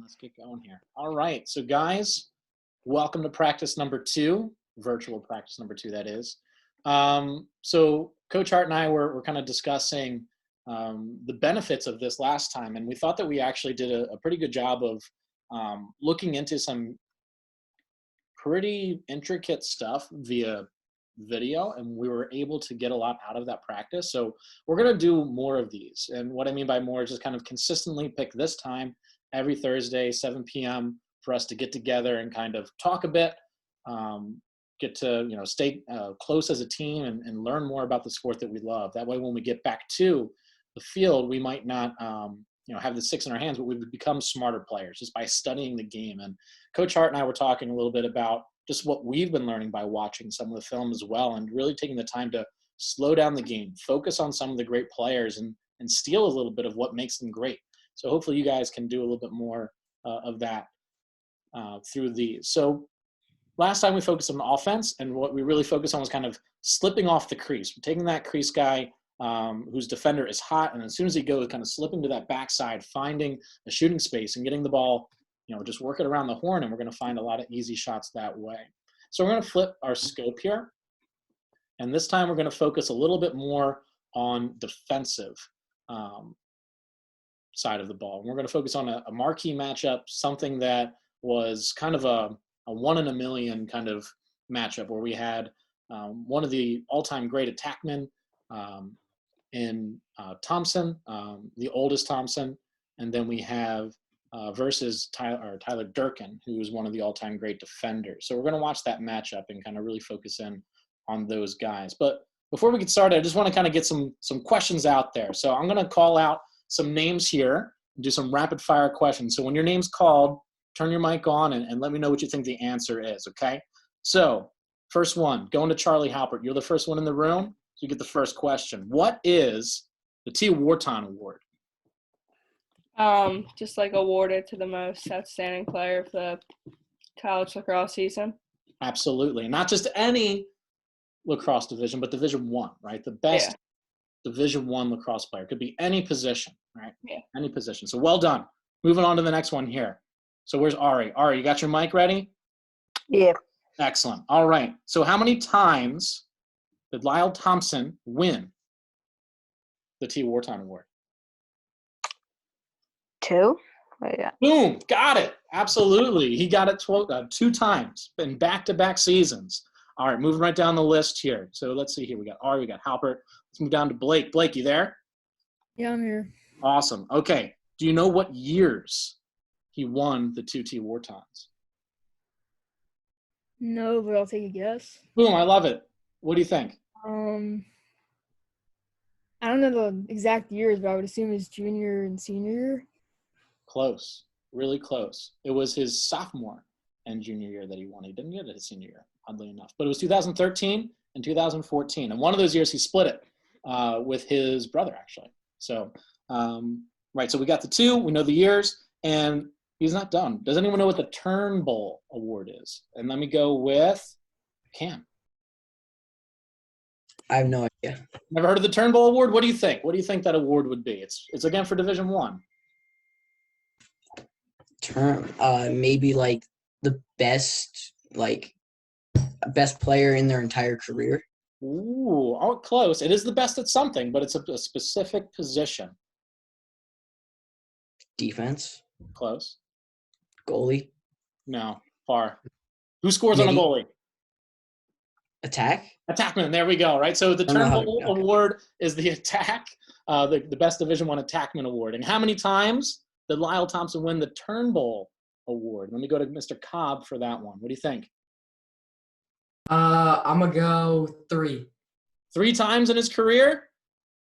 Let's get going here. All right. So, guys, welcome to practice number 2, virtual practice number 2, that is. So, Coach Hart and I were kind of discussing the benefits of this last time, and we thought that we actually did a pretty good job of looking into some pretty intricate stuff via video, and we were able to get a lot out of that practice. So we're going to do more of these. And what I mean by more is just kind of consistently pick this time every Thursday, 7 p.m. for us to get together and kind of talk a bit, get to, stay close as a team and learn more about the sport that we love. That way, when we get back to the field, we might not, have the sticks in our hands, but we've become smarter players just by studying the game. And Coach Hart and I were talking a little bit about just what we've been learning by watching some of the film as well, and really taking the time to slow down the game, focus on some of the great players, and steal a little bit of what makes them great. So hopefully you guys can do a little bit more of that through these. So last time we focused on offense, and what we really focused on was kind of slipping off the crease. We're taking that crease guy whose defender is hot, and as soon as he goes, kind of slipping to that backside, finding a shooting space and getting the ball, just work it around the horn, and we're going to find a lot of easy shots that way. So we're going to flip our scope here, and this time we're going to focus a little bit more on defensive side of the ball. And we're going to focus on a marquee matchup, something that was kind of a 1 in a million kind of matchup, where we had one of the all-time great attackmen in Thompson, the oldest Thompson, and then we have versus Tyler Durkin, who is one of the all-time great defenders. So we're going to watch that matchup and kind of really focus in on those guys. But before we get started, I just want to kind of get some questions out there. So I'm going to call out some names here and do some rapid-fire questions. So when your name's called, turn your mic on and let me know what you think the answer is, okay? So first one, going to Charlie Halpert. You're the first one in the room, so you get the first question. What is the T. Wharton Award? Just like awarded to the most outstanding player of the college lacrosse season. Absolutely. Not just any lacrosse division, but Division I, right? The best Division I lacrosse player. Could be any position, right? Yeah. Any position. So well done. Moving on to the next one here. So where's Ari? Ari, you got your mic ready? Yeah. Excellent. All right. So how many times did Lyle Thompson win the T. Wharton Award? 2? Oh, yeah. Boom. Got it. Absolutely. He got it 2 times in back-to-back seasons. All right. Moving right down the list here. So let's see here. We got Ari. We got Halpert. Let's move down to Blake. Blake, you there? Yeah, I'm here. Awesome. Okay. Do you know what years he won the 2 T. Whartons? No, but I'll take a guess. Boom. I love it. What do you think? I don't know the exact years, but I would assume it's junior and senior year. Close. Really close. It was his sophomore and junior year that he won. He didn't get it his senior year, oddly enough. But it was 2013 and 2014. And one of those years he split it with his brother, actually. So, right. So we got the 2. We know the years. And he's not done. Does anyone know what the Turnbull Award is? And let me go with Cam. I have no idea. Never heard of the Turnbull Award? What do you think? What do you think that award would be? It's again for Division I. Maybe like the best player in their entire career. Ooh, oh, close. It is the best at something, but it's a specific position. Defense. Close. Goalie. No, far. Who scores on a Maybe. goalie? Attack. Attackman. There we go. Right. So the Turnbull Award is the attack, the best Division I attackman award. And how many times did Lyle Thompson win the Turnbull Award? Let me go to Mr. Cobb for that one. What do you think? I'm gonna go 3. 3 times in his career?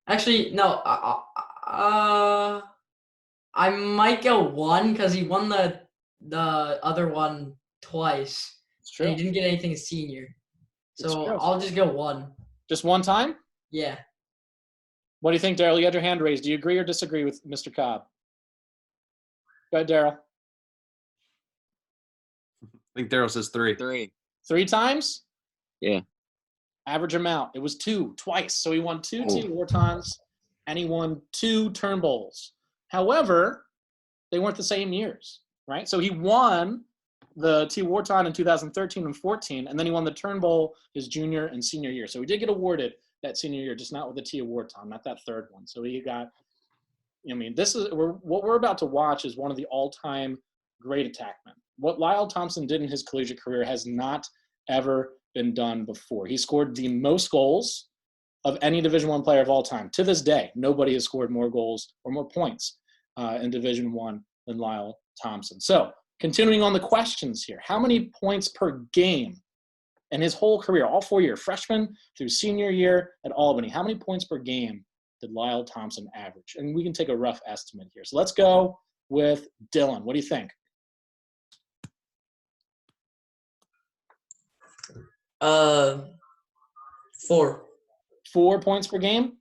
Actually, no. I might go 1 because he won the other one twice. It's true. And he didn't get anything his senior. So true. I'll just go 1. Just 1 time? Yeah. What do you think, Daryl? You had your hand raised. Do you agree or disagree with Mr. Cobb? Go ahead, Daryl. I think Daryl says 3. 3 times? Yeah. Average amount. It was 2, twice. So he won 2 T. Whartons, and he won 2 Turnbulls. However, they weren't the same years. right? So he won the T. Wharton in 2013 and 14, and then he won the Turnbull his junior and senior year. So he did get awarded that senior year, just not with the T. Wharton, not that third one. So he got, I mean, what we're about to watch is one of the all-time great attackmen. What Lyle Thompson did in his collegiate career has not ever been done before. He scored the most goals of any Division I player of all time. To this day, nobody has scored more goals or more points in Division I than Lyle Thompson. So, continuing on the questions here, how many points per game in his whole career, all 4 years, freshman through senior year at Albany, how many points per game did Lyle Thompson average? And we can take a rough estimate here. So let's go with Dylan. What do you think? 4. 4 points per game?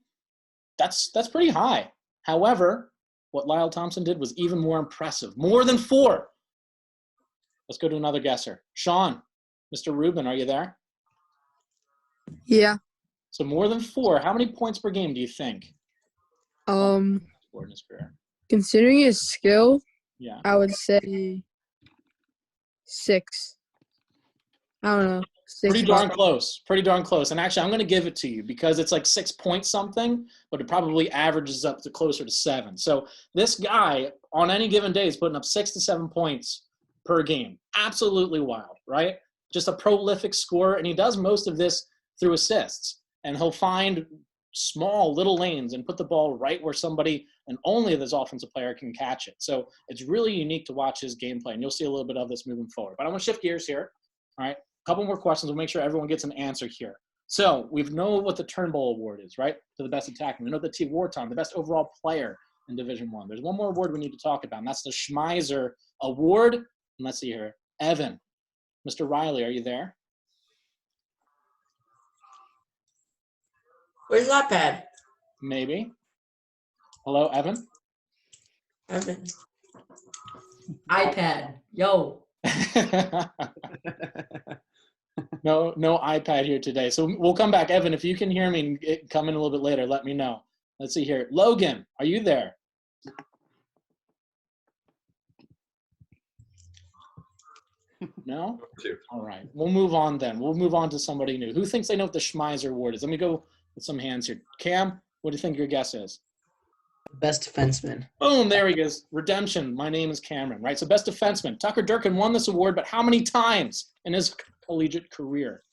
That's pretty high. However, what Lyle Thompson did was even more impressive. More than 4. Let's go to another guesser. Sean, Mr. Rubin, are you there? Yeah. So more than 4. How many points per game do you think? Scored in his career? Considering his skill, Yeah. I would say 6. I don't know. 6. Pretty darn close. Pretty darn close. And actually, I'm going to give it to you because it's like 6 point something, but it probably averages up to closer to 7. So this guy, on any given day, is putting up 6 to 7 points per game. Absolutely wild, right? Just a prolific scorer, and he does most of this through assists. And he'll find small little lanes and put the ball right where somebody and only this offensive player can catch it. So it's really unique to watch his gameplay, and you'll see a little bit of this moving forward. But I want to shift gears here. All right, a couple more questions. We'll make sure everyone gets an answer here. So we know what the Turnbull Award is, right, for the best attackman. We know the T. Wharton, the best overall player in Division I. There's one more award we need to talk about, and that's the Schmeiser Award. And let's see here. Evan, Mr. Riley, are you there? Where's the iPad? Maybe. Hello, Evan? Evan. iPad. Yo. No iPad here today. So we'll come back. Evan, if you can hear me and come in a little bit later, let me know. Let's see here. Logan, are you there? No? Two. All right. We'll move on then. We'll move on to somebody new. Who thinks they know what the Schmeiser Award is? Let me go with some hands here. Cam, what do you think your guess is? Best defenseman. Boom, there he goes. Redemption. My name is Cameron, right? So best defenseman. Tucker Durkin won this award, but how many times in his collegiate career?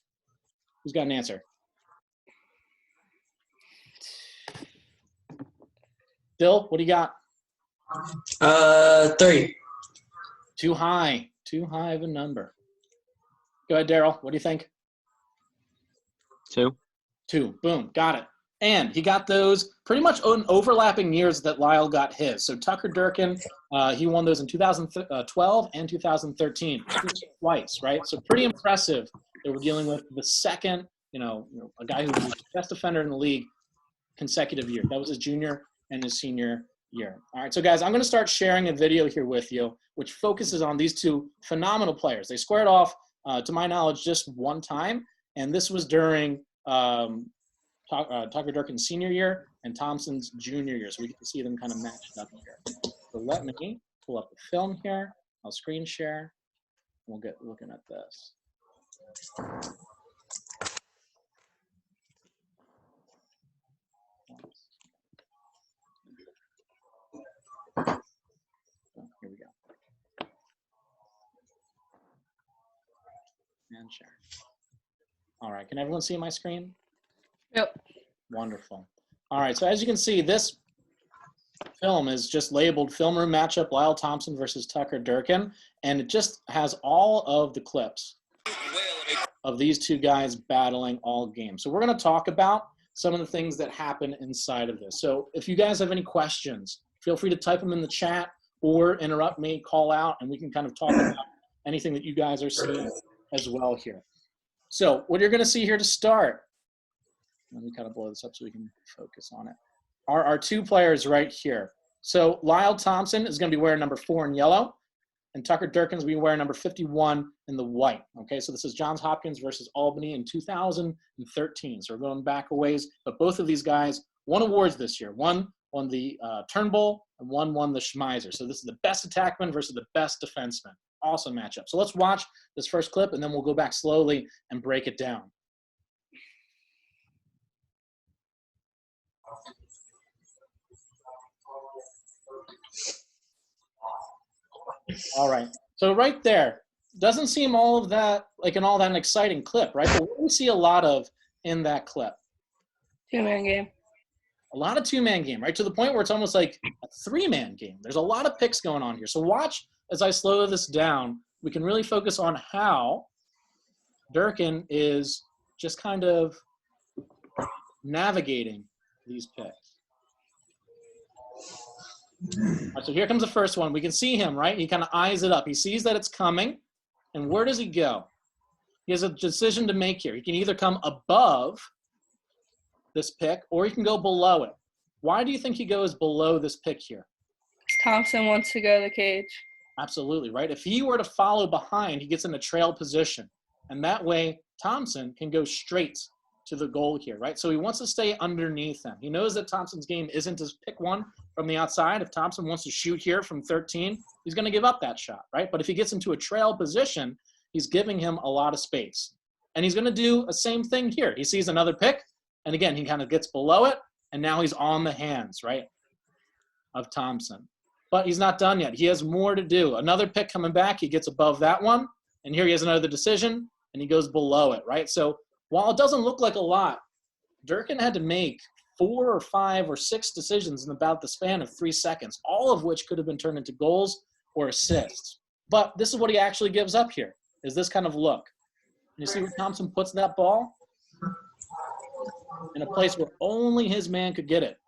Who's got an answer? Dill, what do you got? 3. Too high. Too high of a number. Go ahead, Daryl. What do you think? 2. 2. Boom. Got it. And he got those pretty much in overlapping years that Lyle got his. So Tucker Durkin, he won those in 2012 and 2013 twice, right? So pretty impressive that we're dealing with the second, a guy who was the best defender in the league consecutive year. That was his junior and his senior year. All right, so guys, I'm going to start sharing a video here with you, which focuses on these two phenomenal players. They squared off, to my knowledge, just one time, and this was during Tucker Durkin's senior year and Thompson's junior year, so we can see them kind of matched up here. So let me pull up the film here. I'll screen share. We'll get looking at this. Oh, here we go. And share. All right, can everyone see my screen? Yep. Wonderful. All right, so as you can see, this film is just labeled Film Room Matchup Lyle Thompson versus Tucker Durkin, and it just has all of the clips of these two guys battling all game. So we're going to talk about some of the things that happen inside of this. So if you guys have any questions, feel free to type them in the chat or interrupt me, call out, and we can kind of talk about anything that you guys are seeing as well here. So what you're going to see here to start, let me kind of blow this up so we can focus on it, are our two players right here. So Lyle Thompson is going to be wearing number 4 in yellow, and Tucker Durkin is going to be wearing number 51 in the white. Okay, so this is Johns Hopkins versus Albany in 2013. So we're going back a ways, but both of these guys won awards this year. One won the Turnbull and one won the Schmeiser. So this is the best attackman versus the best defenseman. Awesome matchup. So let's watch this first clip, and then we'll go back slowly and break it down. All right. So right there, doesn't seem all of that like an exciting clip, right? But what do we see a lot of in that clip? Two-man game. A lot of two-man game, right? To the point where it's almost like a three-man game. There's a lot of picks going on here. So watch as I slow this down. We can really focus on how Durkin is just kind of navigating these picks. All right, so here comes the first one. We can see him, right? He kind of eyes it up. He sees that it's coming. And where does he go? He has a decision to make here. He can either come above this pick or he can go below it. Why do you think he goes below this pick here? Thompson wants to go to the cage. Absolutely, right? If he were to follow behind, he gets in a trail position. And that way, Thompson can go straight to the goal here, right? So he wants to stay underneath him. He knows that Thompson's game isn't to pick one from the outside. If Thompson wants to shoot here from 13, he's going to give up that shot, right? But if he gets into a trail position, he's giving him a lot of space. And he's going to do the same thing here. He sees another pick, and again, he kind of gets below it, and now he's on the hands, right, of Thompson. But he's not done yet. He has more to do. Another pick coming back, he gets above that one, and here he has another decision, and he goes below it, right? So while it doesn't look like a lot, Durkin had to make 4 or 5 or 6 decisions in about the span of 3 seconds, all of which could have been turned into goals or assists. But this is what he actually gives up here, is this kind of look. And you see where Thompson puts that ball? In a place where only his man could get it,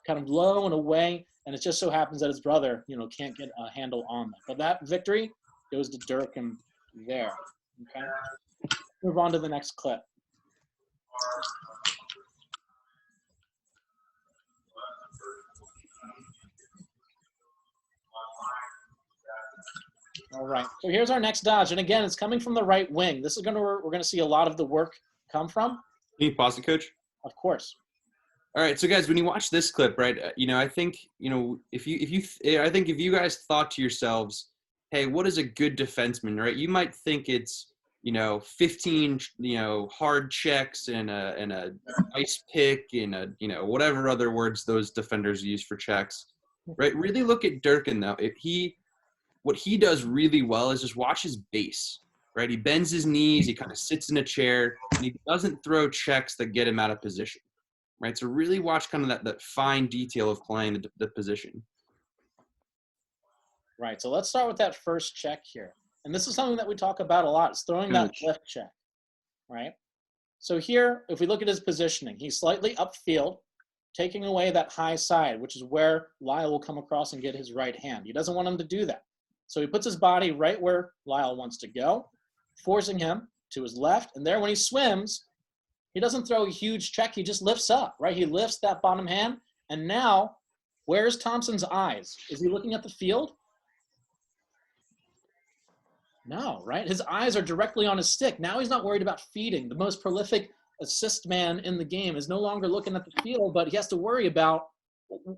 kind of low and away, and it just so happens that his brother, can't get a handle on that. But that victory goes to Durkin there, okay? Move on to the next clip. All right, so here's our next dodge, and again, it's coming from the right wing. This is we're going to see a lot of the work come from. Can you pause it, Coach? Of course. All right, so guys, when you watch this clip, right, I think, if you guys thought to yourselves, hey, what is a good defenseman, right? You might think it's, 15, hard checks and a ice pick and whatever other words those defenders use for checks, right? Really look at Durkin though. What he does really well is just watch his base, right? He bends his knees, he kind of sits in a chair, and he doesn't throw checks that get him out of position, right? So really watch kind of that fine detail of playing the position. Right, so let's start with that first check here. And this is something that we talk about a lot, is throwing that lift check, right? So here, if we look at his positioning, he's slightly upfield, taking away that high side, which is where Lyle will come across and get his right hand. He doesn't want him to do that. So he puts his body right where Lyle wants to go, forcing him to his left. And there, when he swims, he doesn't throw a huge check. He just lifts up, right? He lifts that bottom hand. And now, where's Thompson's eyes? Is he looking at the field? No, right? His eyes are directly on his stick. Now he's not worried about feeding. The most prolific assist man in the game is no longer looking at the field, but he has to worry about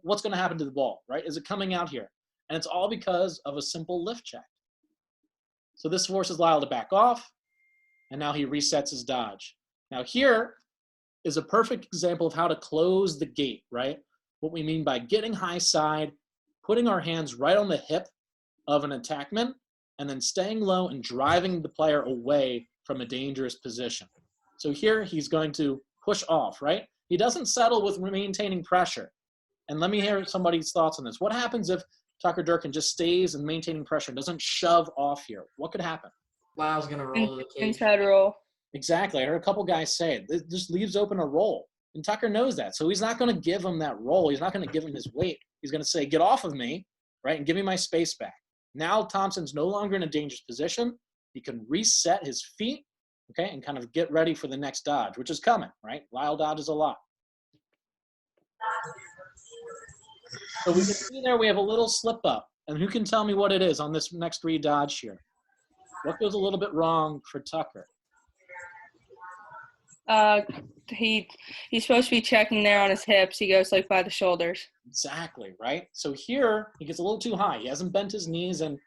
what's going to happen to the ball, right? Is it coming out here? And it's all because of a simple lift check. So this forces Lyle to back off, and now he resets his dodge. Now here is a perfect example of how to close the gate, right? What we mean by getting high side, putting our hands right on the hip of an attackman, and then staying low and driving the player away from a dangerous position. So here he's going to push off, right? He doesn't settle with maintaining pressure. And let me hear somebody's thoughts on this. What happens if Tucker Durkin just stays and maintaining pressure, doesn't shove off here? What could happen? Lyle's going to roll to the cage. Inside roll. Exactly. I heard a couple guys say it. It just leaves open a roll. And Tucker knows that. So he's not going to give him that roll. He's not going to give him his weight. He's going to say, get off of me, right, and give me my space back. Now Thompson's no longer in a dangerous position. He can reset his feet, okay, and kind of get ready for the next dodge, which is coming, right? Lyle dodges a lot. So we can see there we have a little slip up. And who can tell me what it is on this next redodge here? What goes a little bit wrong for Tucker? He's supposed to be checking there on his hips. He goes like by the shoulders. Exactly, right? So here, he gets a little too high. He hasn't bent his knees, and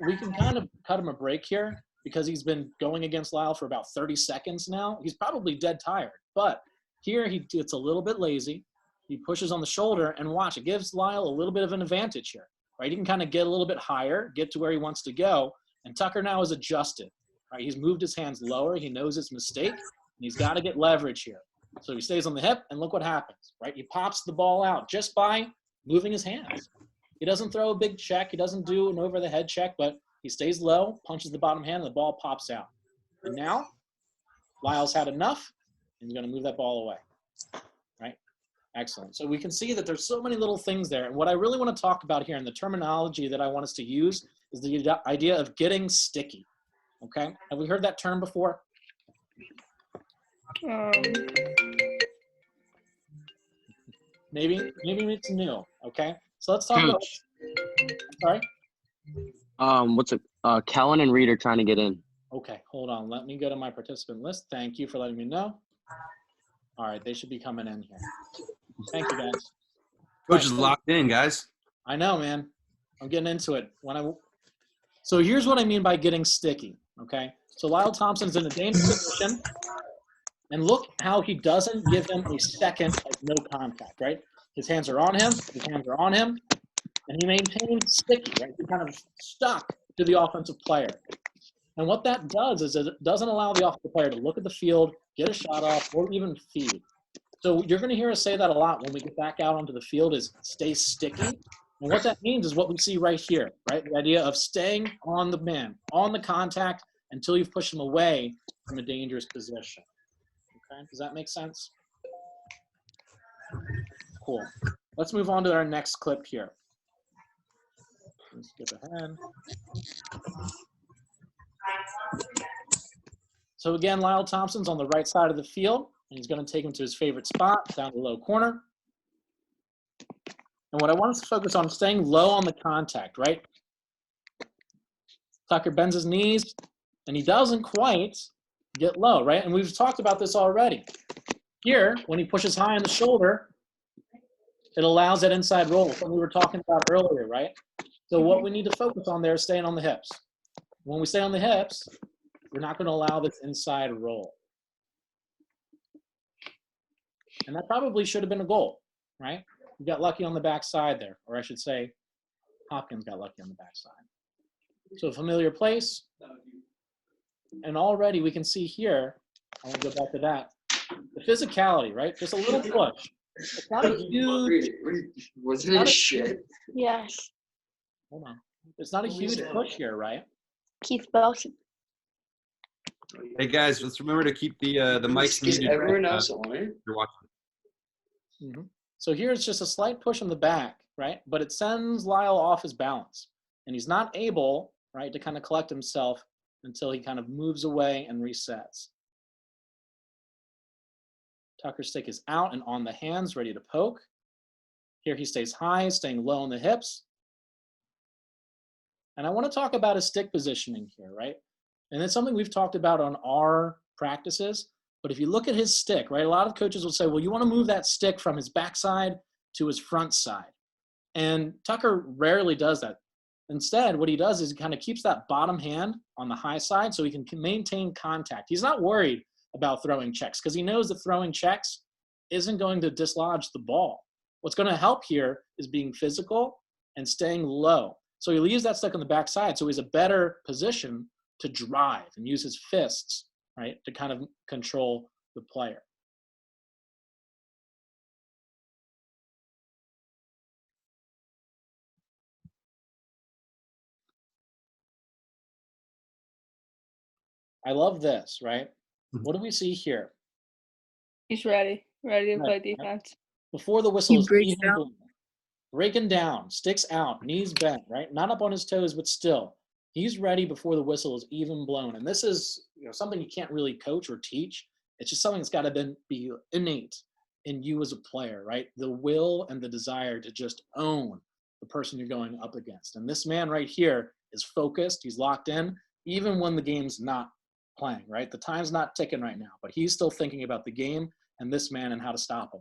we can kind of cut him a break here because he's been going against Lyle for about 30 seconds now. He's probably dead tired. But here, he gets a little bit lazy. He pushes on the shoulder, and watch, it gives Lyle a little bit of an advantage here, right? He can kind of get a little bit higher, get to where he wants to go, and Tucker now is adjusted, right? He's moved his hands lower. He knows it's a mistake, and he's got to get leverage here. So he stays on the hip, and look what happens, right? He pops the ball out just by moving his hands. He doesn't throw a big check. He doesn't do an over-the-head check, but he stays low, punches the bottom hand, and the ball pops out. And now, Lyle's had enough, and he's going to move that ball away, right? Excellent. So we can see that there's so many little things there. And what I really want to talk about here, and the terminology that I want us to use, is the idea of getting sticky, okay? Have we heard that term before? Maybe it's new, okay? So let's talk about, sorry? What's it? Kellen and Reed are trying to get in. Okay, hold on. Let me go to my participant list. Thank you for letting me know. All right, they should be coming in here. Thank you, guys. Coach is locked in, guys. I know, man. I'm getting into it. So here's what I mean by getting sticky, okay? So Lyle Thompson's in a dangerous position, and look how he doesn't give him a second of no contact, right? His hands are on him, and he maintains sticky, right? He's kind of stuck to the offensive player. And what that does is it doesn't allow the offensive player to look at the field, get a shot off, or even feed. So you're going to hear us say that a lot when we get back out onto the field is stay sticky. And what that means is what we see right here, right? The idea of staying on the man, on the contact until you've pushed him away from a dangerous position. Okay, does that make sense? Cool. Let's move on to our next clip here. Let's skip ahead. So again, Lyle Thompson's on the right side of the field, and he's going to take him to his favorite spot, down the low corner. And what I want us to focus on is staying low on the contact, right? Tucker bends his knees, and he doesn't quite get low, right? And we've talked about this already. Here, when he pushes high on the shoulder, it allows that inside roll, what we were talking about earlier, right? So what we need to focus on there is staying on the hips. When we stay on the hips, we're not going to allow this inside roll. And that probably should have been a goal, right? We got lucky on the backside there, or I should say Hopkins got lucky on the backside. So a familiar place. And already we can see here, I want to go back to that, the physicality, right? Just a little push. It's not a huge. Was it shit? Yes. Hold on. It's not a huge push here, right? Keith Belson. Hey guys, let's remember to keep the mics Is muted. everyone else on it? You're watching. Mm-hmm. So here it's just a slight push on the back, right? But it sends Lyle off his balance. And he's not able, right, to kind of collect himself until he kind of moves away and resets. Tucker's stick is out and on the hands, ready to poke. Here he stays high, staying low on the hips. And I want to talk about his stick positioning here, right? And it's something we've talked about on our practices. But if you look at his stick, right, a lot of coaches will say, well, you want to move that stick from his backside to his front side. And Tucker rarely does that. Instead, what he does is he kind of keeps that bottom hand on the high side so he can maintain contact. He's not worried about throwing checks because he knows that throwing checks isn't going to dislodge the ball. What's going to help here is being physical and staying low. So he leaves that stick on the backside so he's a better position to drive and use his fists, right, to kind of control the player. I love this, right? What do we see here? He's ready to play Right. defense. Before the whistle He is breaks even down. blown. Breaking down, sticks out, knees bent, right? Not up on his toes, but still. He's ready before the whistle is even blown. And this is, something you can't really coach or teach. It's just something that's got to be innate in you as a player, right? The will and the desire to just own the person you're going up against. And this man right here is focused. He's locked in, even when the game's not playing, right? The time's not ticking right now, but he's still thinking about the game and this man and how to stop him.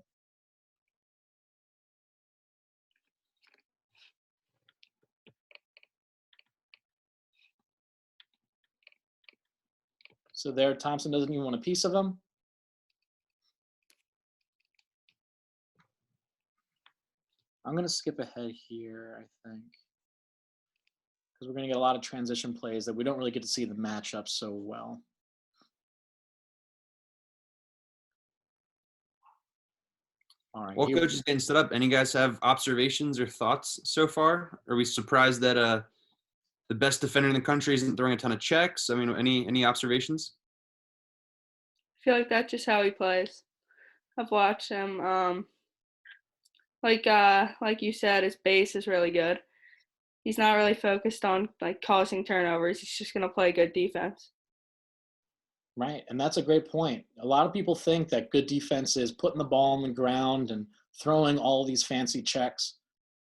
So there, Thompson doesn't even want a piece of him. I'm going to skip ahead here, I think, because we're going to get a lot of transition plays that we don't really get to see the matchup so well. All right. While here- coach is getting set up, any guys have observations or thoughts so far? Are we surprised that the best defender in the country isn't throwing a ton of checks? I mean, any observations? I feel like that's just how he plays. I've watched him. Like you said, his base is really good. He's not really focused on like causing turnovers. He's just gonna play good defense. Right, and that's a great point. A lot of people think that good defense is putting the ball on the ground and throwing all these fancy checks.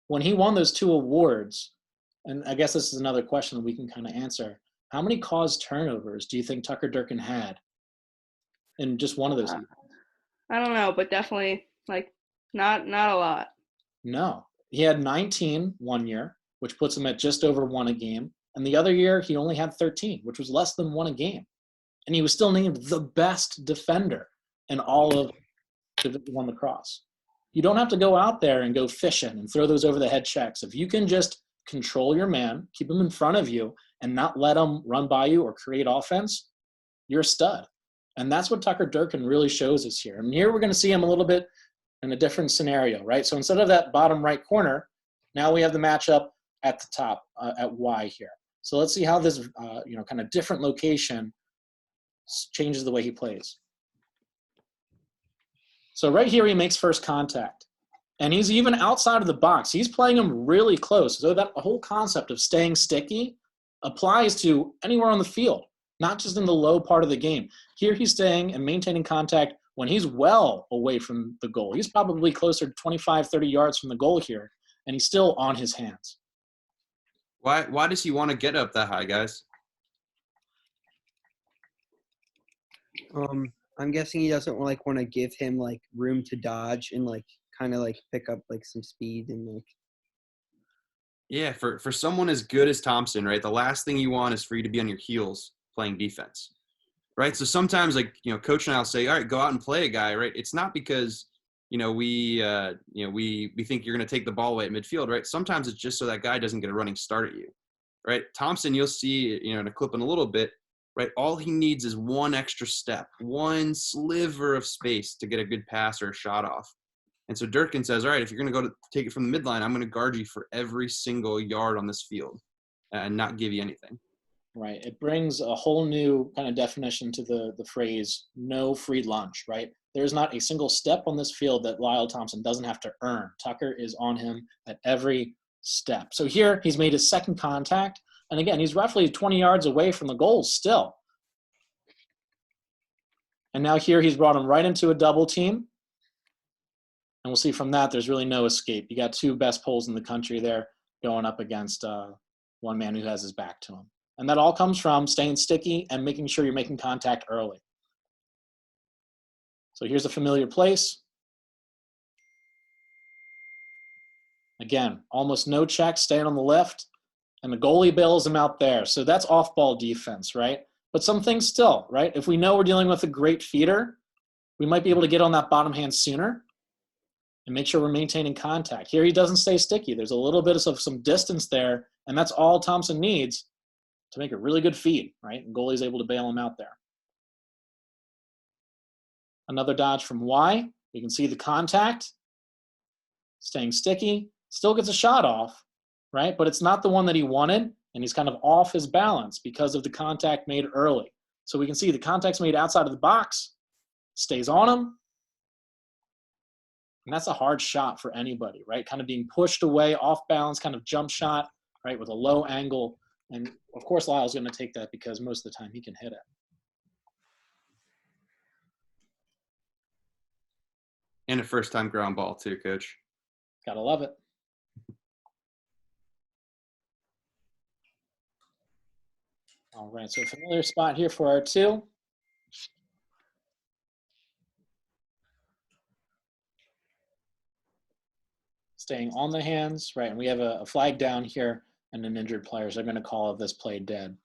When he won those 2 awards, and I guess this is another question that we can kind of answer, how many caused turnovers do you think Tucker Durkin had in just one of those years? I don't know, but definitely like not a lot. No, he had 19 one year, which puts him at just over 1 a game. And the other year, he only had 13, which was less than 1 a game. And he was still named the best defender in all of Division I lacrosse. You don't have to go out there and go fishing and throw those over the head checks. If you can just control your man, keep him in front of you, and not let him run by you or create offense, you're a stud. And that's what Tucker Durkin really shows us here. And here we're going to see him a little bit in a different scenario, right? So instead of that bottom right corner, now we have the matchup at the top at Y here. So let's see how this, kind of different location changes the way he plays. So right here, he makes first contact. And he's even outside of the box. He's playing him really close. So that whole concept of staying sticky applies to anywhere on the field, not just in the low part of the game. Here he's staying and maintaining contact when he's well away from the goal. He's probably closer to 25, 30 yards from the goal here, and he's still on his hands. Why does he want to get up that high, guys? I'm guessing he doesn't want to give him room to dodge and kind of pick up some speed and Yeah, for someone as good as Thompson, right? The last thing you want is for you to be on your heels playing defense, right? So sometimes, Coach and I'll say, all right, go out and play a guy, right? It's not because we think you're going to take the ball away at midfield, right? Sometimes it's just so that guy doesn't get a running start at you, right? Thompson, you'll see, in a clip in a little bit, right? All he needs is one extra step, one sliver of space to get a good pass or a shot off. And so Durkin says, all right, if you're going to go to take it from the midline, I'm going to guard you for every single yard on this field and not give you anything. Right. It brings a whole new kind of definition to the phrase, no free lunch, right? There's not a single step on this field that Lyle Thompson doesn't have to earn. Tucker is on him at every step. So here he's made his second contact. And again, he's roughly 20 yards away from the goal still. And now here he's brought him right into a double team. And we'll see from that, there's really no escape. You got 2 best poles in the country there going up against one man who has his back to him. And that all comes from staying sticky and making sure you're making contact early. So here's a familiar place. Again, almost no checks, staying on the left. And the goalie bails him out there. So that's off-ball defense, right? But some things still, right? If we know we're dealing with a great feeder, we might be able to get on that bottom hand sooner and make sure we're maintaining contact. Here he doesn't stay sticky. There's a little bit of some distance there, and that's all Thompson needs to make a really good feed, right? And goalie's able to bail him out there. Another dodge from Y. You can see the contact, staying sticky, still gets a shot off, right? But it's not the one that he wanted, and he's kind of off his balance because of the contact made early. So we can see the contact's made outside of the box, stays on him, and that's a hard shot for anybody, right? Kind of being pushed away, off balance, kind of jump shot, right, with a low angle. And, of course, Lyle's going to take that because most of the time he can hit it. And a first-time ground ball too, Coach. Gotta love it. All right, so familiar spot here for our 2. Staying on the hands, right? And we have a flag down here and an injured player, so they're going to call this play dead.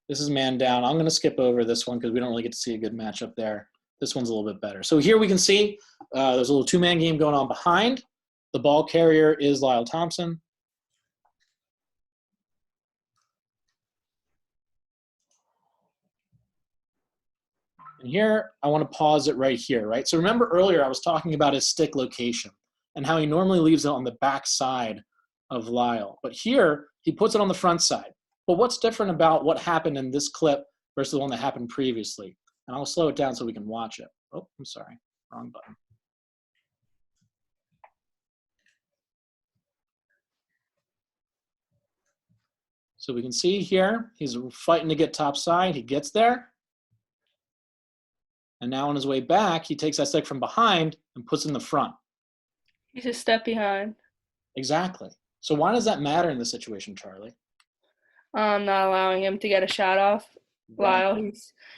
This is man down. I'm going to skip over this one because we don't really get to see a good matchup there. This one's a little bit better. So here we can see there's a little 2-man game going on behind. The ball carrier is Lyle Thompson. And here, I want to pause it right here, right? So remember earlier I was talking about his stick location and how he normally leaves it on the back side of Lyle. But here, he puts it on the front side. But what's different about what happened in this clip versus the one that happened previously? And I'll slow it down so we can watch it. Oh, I'm sorry, wrong button. So we can see here, he's fighting to get top side. He gets there. And now on his way back, he takes that stick from behind and puts it in the front. He's a step behind. Exactly. So why does that matter in this situation, Charlie? Not allowing him to get a shot off. Right. Lyle,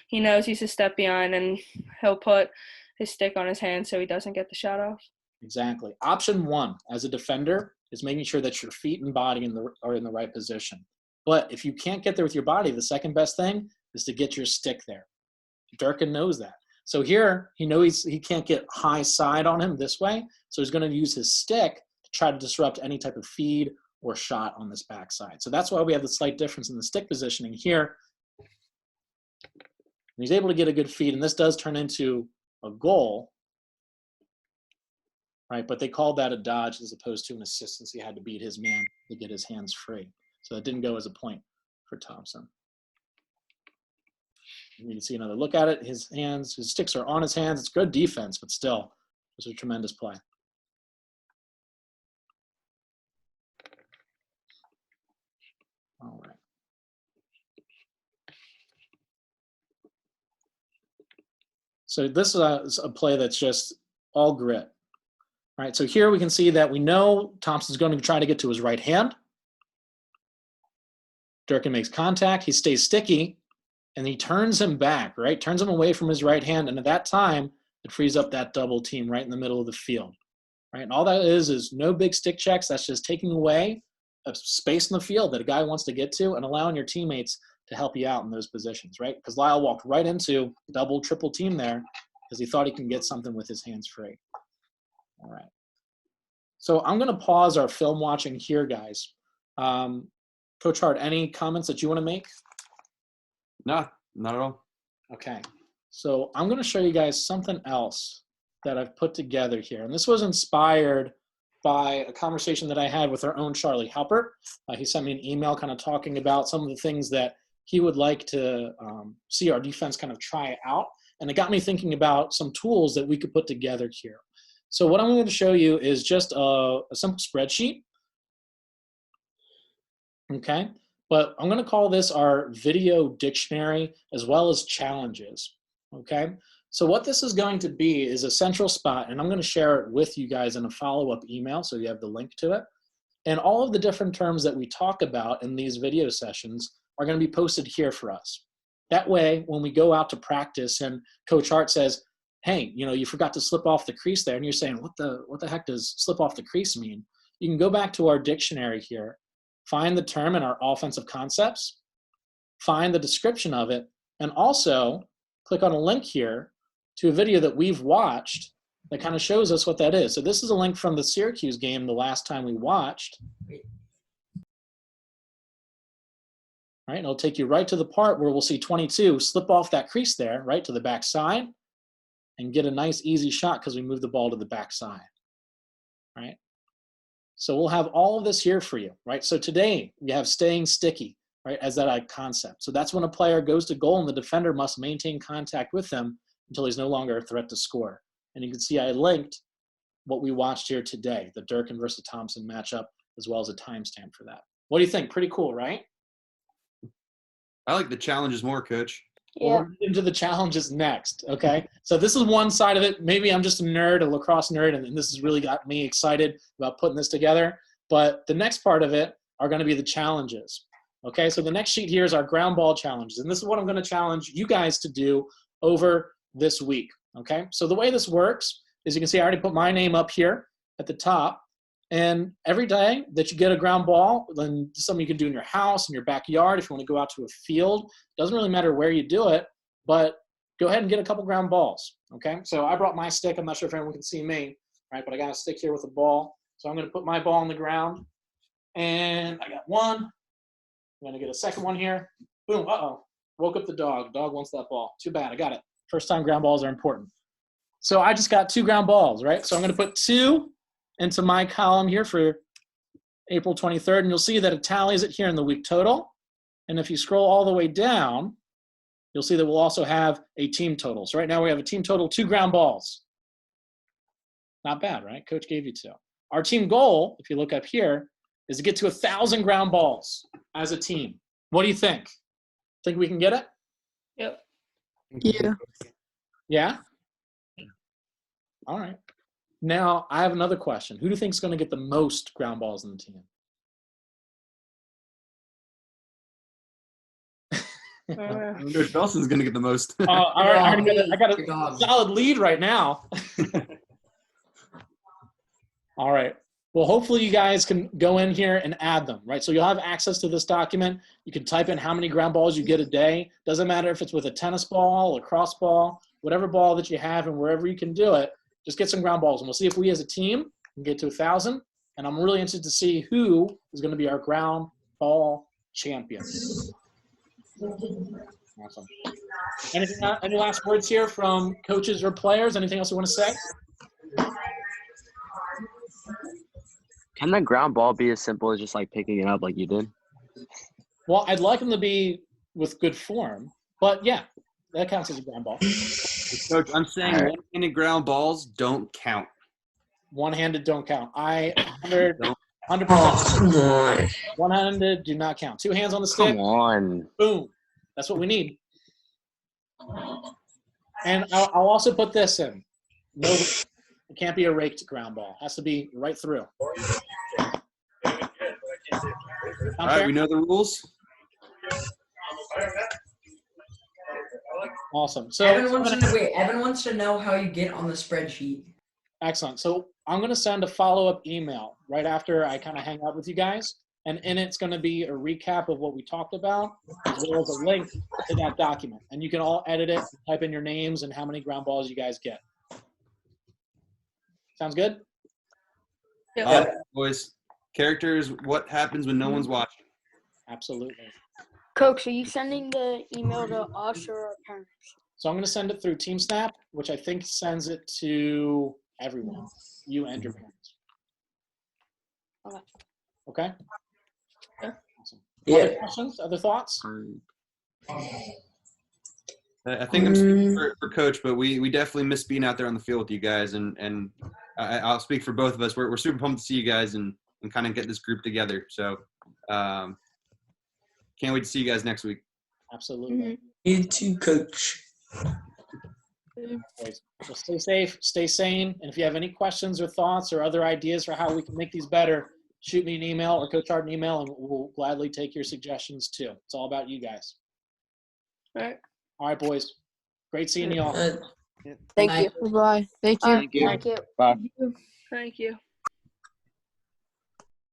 he knows he's a step behind, and he'll put his stick on his hand so he doesn't get the shot off. Exactly. Option 1 as a defender is making sure that your feet and body are in the right position. But if you can't get there with your body, the second best thing is to get your stick there. Durkin knows that. So here, he knows he can't get high side on him this way, so he's going to use his stick to try to disrupt any type of feed or shot on this backside. So that's why we have the slight difference in the stick positioning here. And he's able to get a good feed, and this does turn into a goal, right? But they called that a dodge as opposed to an assist since he had to beat his man to get his hands free. So that didn't go as a point for Thompson. You can see another look at it. His hands, his sticks are on his hands. It's good defense, but still, it was a tremendous play. All right. So this is a play that's just all grit. All right, so here we can see that we know Thompson's going to try to get to his right hand. Durkin makes contact. He stays sticky, and he turns him back, right? Turns him away from his right hand, and at that time, it frees up that double team right in the middle of the field, right? And all that is no big stick checks. That's just taking away a space in the field that a guy wants to get to and allowing your teammates to help you out in those positions, right? Because Lyle walked right into double, triple team there because he thought he can get something with his hands free. All right. So I'm going to pause our film watching here, guys. Coach Hart, any comments that you want to make? No, not at all. Okay. So I'm going to show you guys something else that I've put together here. And this was inspired by a conversation that I had with our own Charlie Halpert. He sent me an email kind of talking about some of the things that he would like to see our defense kind of try out. And it got me thinking about some tools that we could put together here. So what I'm going to show you is just a simple spreadsheet. Okay. But I'm going to call this our video dictionary as well as challenges. Okay. So what this is going to be is a central spot, and I'm going to share it with you guys in a follow-up email so you have the link to it. And all of the different terms that we talk about in these video sessions are going to be posted here for us. That way, when we go out to practice and Coach Hart says, hey, you know, you forgot to slip off the crease there, and you're saying, what the heck does slip off the crease mean? You can go back to our dictionary here, find the term in our offensive concepts, find the description of it, and also click on a link here to a video that we've watched that kind of shows us what that is. So this is a link from the Syracuse game the last time we watched. All right, and it'll take you right to the part where we'll see 22 slip off that crease there, right to the back side, and get a nice easy shot because we moved the ball to the back side, right? So we'll have all of this here for you, right? So today we have staying sticky, right, as that concept. So that's when a player goes to goal and the defender must maintain contact with them until he's no longer a threat to score. And you can see I linked what we watched here today, the Durkin versus Thompson matchup, as well as a timestamp for that. What do you think? Pretty cool, right? I like the challenges more, Coach. Well, we're into the challenges next, okay? So this is one side of it. Maybe I'm just a nerd, a lacrosse nerd, and this has really got me excited about putting this together. But the next part of it are going to be the challenges, Okay, so the next sheet here is our ground ball challenges. And this is what I'm going to challenge you guys to do over this week. Okay, so the way this works is you can see I already put my name up here at the top. And every day that you get a ground ball, then something you can do in your house, in your backyard, if you want to go out to a field, doesn't really matter where you do it, but go ahead and get a couple ground balls, okay? So I brought my stick. I'm not sure if anyone can see me, right? But I got a stick here with a ball. So I'm going to put my ball on the ground, and I got one. I'm going to get a second one here. Boom, uh-oh. Woke up the dog. Dog wants that ball. Too bad, I got it. First time ground balls are important. So I just got 2 ground balls, right? So I'm going to put 2 into my column here for April 23rd, and you'll see that it tallies it here in the week total. And if you scroll all the way down, you'll see that we'll also have a team total. So right now we have a team total 2 ground balls. Not bad, right? Coach gave you 2. Our team goal, if you look up here, is to get to 1,000 ground balls as a team. What do you think? Think we can get it? Yep. Yeah. Yeah? All right. Now, I have another question. Who do you think is going to get the most ground balls in the team? Coach Belson's going to get the most. I got Your a dog. solid lead right now. All right. Well, hopefully you guys can go in here and add them, right? So you'll have access to this document. You can type in how many ground balls you get a day. Doesn't matter if it's with a tennis ball, a cross ball, whatever ball that you have and wherever you can do it, just get some ground balls. And we'll see if we as a team can get to 1,000. And I'm really interested to see who is going to be our ground ball champion. Awesome. Any last words here from coaches or players? Anything else you want to say? Can the ground ball be as simple as just like picking it up like you did? Well, I'd like them to be with good form, but yeah, that counts as a ground ball. Coach, I'm saying one-handed ground balls don't count. One-handed don't count. 100%. Come on. One-handed do not count. 2 hands on the stick. Come on. Boom. That's what we need. And I'll also put this in. No, it can't be a raked ground ball. It has to be right through. All right, we know the rules. Awesome. So Evan wants to know how you get on the spreadsheet. excellent. So I'm going to send a follow-up email right after I kind of hang out with you guys. And in it's going to be a recap of what we talked about, as well as a link to that document. And you can all edit it, type in your names and how many ground balls you guys get. Sounds good? Yep. Boys, characters, what happens when no one's watching? Absolutely. Coach, are you sending the email to us or our parents? So I'm going to send it through TeamSnap, which I think sends it to everyone, you and your parents. Okay. Okay? Yeah. Awesome. Yeah. Other questions? Other thoughts? I think I'm speaking for Coach, but we definitely miss being out there on the field with you guys, and I'll speak for both of us. We're super pumped to see you guys and kind of get this group together. So can't wait to see you guys next week. Absolutely. You too, Coach. Always. Well, stay safe, stay sane, and if you have any questions or thoughts or other ideas for how we can make these better, shoot me an email or Coach Hart an email, and we'll gladly take your suggestions too. It's all about you guys. All right. All right, boys. Great seeing you all. Thank you. Bye. Thank you. Thank you. Thank you. Bye. Thank you.